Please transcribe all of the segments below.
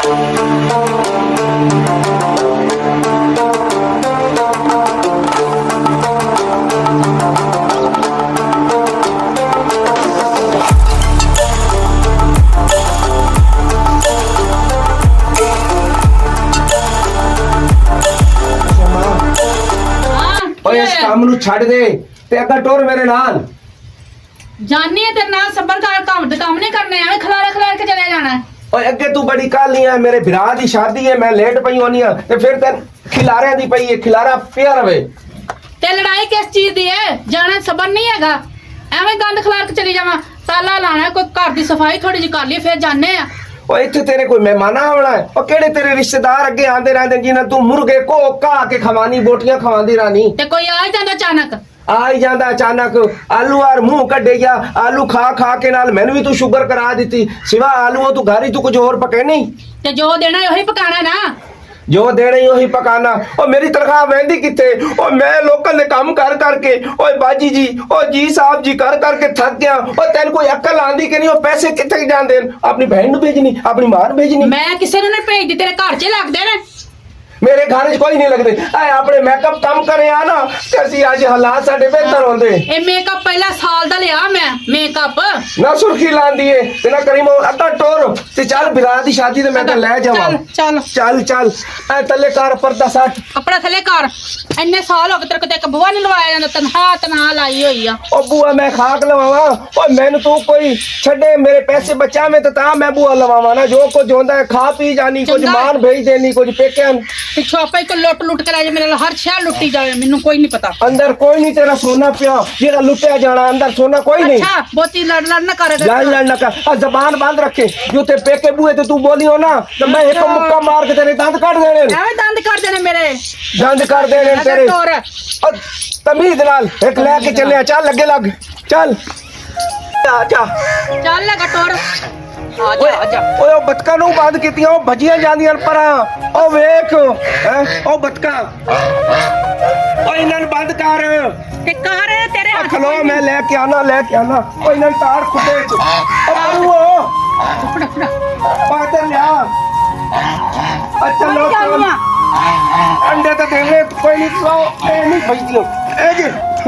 इस काम नू छड़ दे ते अगा टोर मेरे नाल जानी है तेरे नाल सबर कर काम नहीं करने एवें खलार के चले जाना है। और अगे तू बड़ी काली है मेरे भरा दी शादी है मैं लेट पई होनी है ते फिर तेन खिलारे दी पई है खिलारा पिया रवे ते लड़ाई किस चीज दी है जाना सबर नहीं हैगा एवें गंद खलार के चली जावा ताला लाना कोई घर दी सफाई थोड़ी जी कर ली फिर जाने आ। और इत्थे तेरे कोई मेहमान आना है और केड़े तेरे रिश्तेदार अगे आंदे रहंदे जिन्हां तू मुर्गे को का के खवानी बोटियां खवांदी रानी ते कोई आ ही जांदा अचानक आई जांदा अचानक आलू और मुंह कड्डे गया आलू खा खा के नाल मैनू भी तू शुगर करा दी सिवा आलू तू घर ही तू कुछ और पके नहीं ते जो देना वही पकाना ना जो देना ही वही पकाना। और मेरी तनख्वाह वहदी किथे और मैं लोकल ने काम कर करके ओए बाजी जी ओ जी साहब जी कर करके थक गया और तेन कोई अक्ल आंदी कि नहीं वो पैसे किथे जांदे अपनी बहन नू भेजनी अपनी मां नू भेजनी मैं किसी ने नहीं भेज दी तेरे घर च लगदे ने मेरे घर कोई नहीं लगते अपने मेकअप कम करे आ ना कैसी आज हालात साडे बेहतर होंदे ए मेकअप पहला साल दा लिया मैं मेकअप ना सुर्खी लांदी है ते ना करीम अद्धा टोर ते चल बिरा दी शादी ते मैं ते ले जावां चल चल चल ए तले कार पर्दा साट कपड़ा थले कर इन्ने साल हो गए तेरे को ते एक बुआ नहीं लवाया जांदा तनहा लाई हुई आ ओ बुआ मैं खाक लवावां ओ मैनू तू कोई छड़े मेरे पैसे बचावे ते ता मैं बुआ लवावां ना जो कुछ होंदा है खा पी जानी कुछ मान भेज देनी कुछ पेके पिछोपे को लुट के ले मेरे हर शहर लुट्टी जाए मेनू कोई नहीं पता अंदर कोई नहीं तेरा सोना पिया जेड़ा लुटिया जाना अंदर सोना कोई नहीं। अच्छा बहुती लड़ ना कर लड़ ना कर जबान बंद रखे जो ते पेके बुए ते तू बोली हो ना तो मैं एक मुक्का मार के तेरे दांत काट देने दंद कर देने मेरे दंद कर देने तेरे तमीज नाल एक लेके चले चल लगे लग चल आजा चल लगा टोर ओए ओ बतका नु बंद कीतियां ओ भजियां जांदियां पर ओ वेख ओ बतका ओ इन्हन बंद कर ते कर तेरे हाथ खलो मैं लेके आना ओ इन्हन तार खुदे च ओ बाबू फड़ा पाते लिया अच्छा लो अंडे तो देवे कोई नहीं तो ए नहीं भजदियो ए जे ए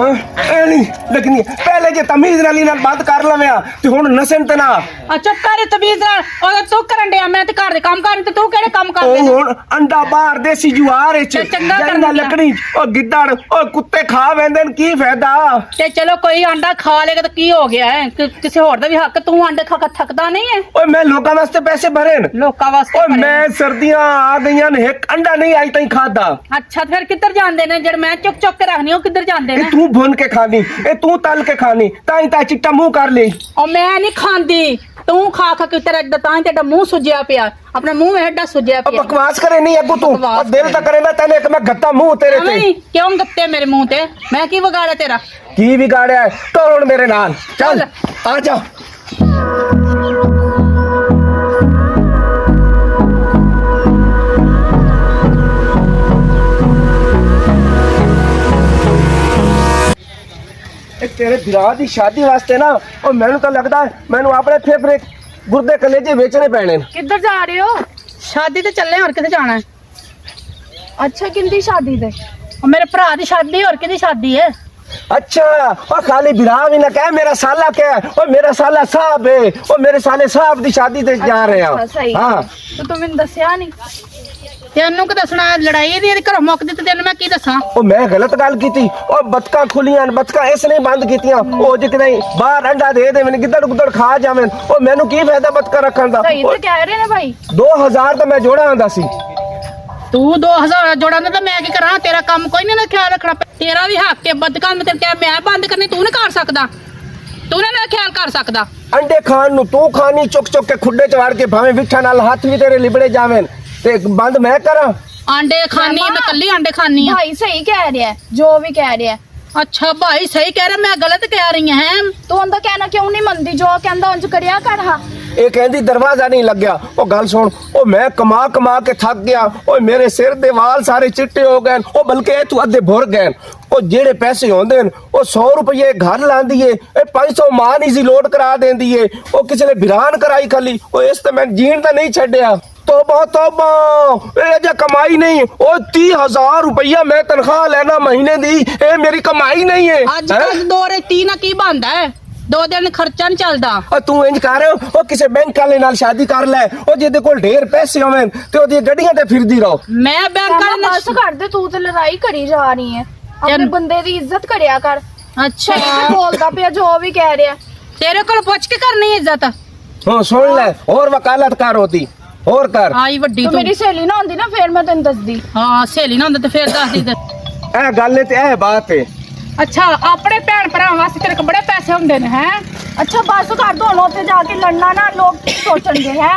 नहीं लगनी पहले जे तमीज नाल इन्हन बंद कर लवेया ते हुन नसन ते ना अच्छा कर तमीज नाल ओ तू करन दे मैं ते घर दे काम कर ते तू केड़े काम कर दे हुन अंडा बाहर देसी जुआर च जंदा लकड़ी ओ गिद्दड़ ओ कुत्ते खा वेंदे न की फायदा ते चलो कोई अंडा खा लेगा तो की हो गया है किसी होर दा भी हक तू अंडे खा के थकदा नहीं है ओए मैं लोकां वास्ते पैसे भरे न लोकां वास्ते ओए मैं सर्दियां आ गईयां न एक अंडा नहीं आई तई खादा अच्छा फिर किधर जांदे ने जड़ मैं चुक चुक के रखनी ओ किधर जांदे ने तू भुन के खानी ए तू तल के खानी ताई ता चिट्टा मुंह कर ले ओ मैं नहीं खांदी तू खा खा के तेरा ताई तेरा मुंह सुजया पिया अपना मुंह एडा सुजया पिया बकवास करे नहीं अगू तू और दिल ता करे ना तने एक मैं गत्ता मुंह तेरे ते क्यों गत्ते मेरे मुंह ते मैं की बिगाड़ा तेरा की बिगाड़या टोड़ मेरे नाल चल आ जा तेरे बिरा दी शादी वास्ते ना और मैनू तो लगदा है मैनू अपने फेफड़े गुर्दे कलेजे बेचने पैने किधर जा रहे हो शादी ते चले और किथे जाना है अच्छा किंदी शादी ते मेरे भरा दी शादी और किदी शादी है अच्छा और खाली बिरा भी ना कह मेरा साला क्या है और मेरा साला साहब है और मेरे साले साहब दी शादी ते जा रहे हैं हां तो तुम इन दसया नहीं तेनू कि दसना लड़ाई दी घरों मुक दी ते तेन मैं की दसां ओ मैं गलत गल कीती और बतका खुलियां बतका इसलिए बंद कीतियां ओ जे कि नहीं बाहर अंडा दे दे मैंने गिद्दड़ गुद्दड़ खा जावें ओ मैनू की फायदा बतका रखन दा सही ते कह रहे ने भाई 2000 तो मैं जोड़ा आंदा सी तू 2000 जोड़ा ना तो मैं की करा तेरा काम कोई नहीं ना ख्याल रखना तेरा भी हक है बतका में तेरे मैं बंद करनी तू नहीं कर सकदा तू ना ख्याल कर सकदा अंडे खान नु तू खानी चुक चुक के खुड्डे च वाड़ के भावे विठा नाल हाथ भी तेरे लिबड़े जावें ते बंद मैं करा अंडे खानी मैं कल्ली अंडे खानी है भाई सही कह रहा है जो भी कह रहा है अच्छा भाई सही कह रहा मैं गलत कह रही है तू उनका कहना क्यों नहीं मनदी जो कहंदा उंज करिया कर हा ये कहती दरवाजा नहीं लग गया ओ गल सुन ओ मैं कमा कमा के थक गया ओ मेरे सिर दे वाल सारे चिट्टे हो गए ओ बल्कि तू अद्धे भुर गए ओ जेड़े पैसे होंदे ओ 100 रुपये घर लांदी है ए 500 मां नहीं सी लोड करा देंदी है ओ किसी ने बिरान कराई खाली ओ इस ते मैं जीण दा नहीं छड्या तोबा तोबा ये जो कमाई नहीं ओ 30,000 रुपया मैं तनख्वाह लेना महीने दी ये मेरी कमाई नहीं है ਅੱਜ ਕੱਲ 2 ਰੇਤੀ ਨਾਲ ਕੀ ਬਣਦਾ ਹੈ 2 ਦਿਨ ਖਰਚਾ ਨਹੀਂ ਚੱਲਦਾ और तू इंज कर ओ किसी बैंक वाले नाल शादी कर ले ओ जिदे कोल ढेर पैसे होवे ते ओदी गड्डियां ते फिरदी रहो ਮੈਂ ਬੈਂਕ ਕਹਿੰਦਾ ਵਾਲੇ ਬਸ ਕਰ ਦੇ ਤੂੰ ਤੇ ਲੜਾਈ ਕਰੀ ਜਾ ਰਹੀ ਹੈ ਆਪਣੇ ਬੰਦੇ ਦੀ ਇੱਜ਼ਤ ਕਰਿਆ ਕਰ ਅੱਛਾ ਸੱਚ ਬੋਲਦਾ ਪਿਆ ਜੋ ਵੀ ਕਹਿ ਰਿਹਾ ਤੇਰੇ ਕੋਲ ਪੁੱਛ ਕੇ ਕਰਨੀ ਇੱਜ਼ਤ हां सुन ले और वकालत कर होती और कर ਆਈ ਵੱਡੀ ਤੂੰ ਤੂੰ ਮੇਰੀ ਸਹੇਲੀ ਨਾ ਹੁੰਦੀ ਨਾ ਫੇਰ ਮੈਂ ਤੈਨੂੰ ਦੱਸਦੀ ਹਾਂ ਸਹੇਲੀ ਨਾ ਹੁੰਦਾ ਤੇ ਫੇਰ ਦੱਸਦੀ ਤੇ ए गल ते ए बात है ਅੱਛਾ ਆਪਣੇ ਭੈਣ ਭਰਾਵਾਂ ਵਾਸਤੇ ਤੇਰੇ ਕੋਲ ਬੜੇ ਪੈਸੇ ਹੁੰਦੇ ਨੇ ਹੈ ਅੱਛਾ ਬਸ ਕਰ ਦੋ ਹੁਣ ਉੱਥੇ ਜਾ ਕੇ ਲੜਨਾ ਨਾ ਲੋਕ ਕੀ ਸੋਚਣਗੇ ਹੈ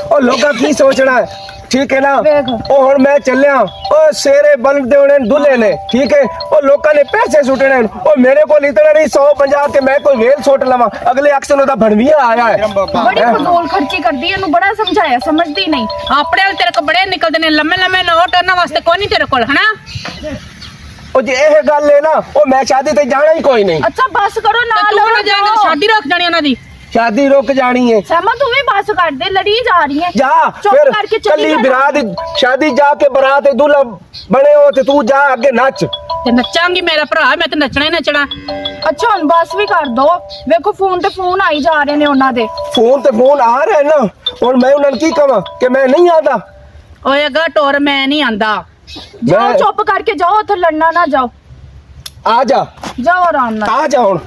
ओ लोगा की सोचना है ठीक है ना वेख। ओ हुन मैं चलिया ओ शेरे बनदे होने दुल्हे ने ठीक है ओ लोकां ने पैसे सुटने ओ मेरे को इतना नहीं 150 के मैं कोई वेल सुट लवा अगले अक्सर ओदा भणविया आया है ਬੜੀ ਫਜ਼ੂਲ ਖਰਚੀ ਕਰਦੀ ਹੈ, ਇਹਨੂੰ ਬੜਾ ਸਮਝਾਇਆ ਸਮਝਦੀ ਨਹੀਂ। ਆਪਣੇ ਵਾਲੇ ਤੇਰੇ ਕੋਲ ਬੜੇ ਨਿਕਲਦੇ ਨੇ ਲੰਮੇ ਲੰਮੇ ਨੋਟ ਉਹਨਾਂ ਵਾਸਤੇ ਕੋਈ ਨਹੀਂ ਤੇਰੇ ਕੋਲ ਹਨਾ ओ जे ਇਹ ਗੱਲ ਹੈ ਨਾ ਉਹ ਮੈਂ ਸ਼ਾਦੀ ਤੇ ਜਾਣਾ ਹੀ ਕੋਈ ਨਹੀਂ ਅੱਛਾ ਬਸ ਕਰੋ ਤੇ ਨਾ ਤੂੰ ਲੜੋ ਨਾ ਜਾਏਂਗਾ ਸ਼ਾਦੀ ਰੁਕ ਜਾਣੀ ਉਹਨਾਂ ਦੀ शादी रुक जानी है ਸਹਿਮਾ ਤੂੰ ਵੀ ਬਸ ਕਰ ਦੇ ਲੜੀ ਜਾ ਰਹੀ ਹੈ जा चुप फिर करके चली कली जा। बिरात शादी जाके बारात दूल्हा बने हो ते तू जा आगे नाच ਤੇ ਨੱਚਾਂਗੀ ਮੇਰਾ ਭਰਾ ਮੈਂ ਤੇ ਨੱਚਣਾ ਹੀ ਨੱਚਣਾ ਅੱਛਾ ਹੁਣ ਬਸ ਵੀ ਕਰ ਦੋ ਵੇਖੋ ਫੋਨ ਤੇ ਫੋਨ ਆਈ ਜਾ ਰਹੇ ਨੇ ਉਹਨਾਂ ਦੇ फोन ते फोन आ रहे हैं ना और मैं उन्हें की कहा कि मैं नहीं आता ਓਏ ਅਗਾ ਟੋਰ ਮੈਂ ਨਹੀਂ ਆਂਦਾ ਜਾਓ ਚੁੱਪ ਕਰਕੇ ਜਾਓ ਉੱਥੇ ਲੜਨਾ ਨਾ ਜਾਓ आ जा ਜਾਓ ਆਰਾਮ ਨਾਲ आ जा हुन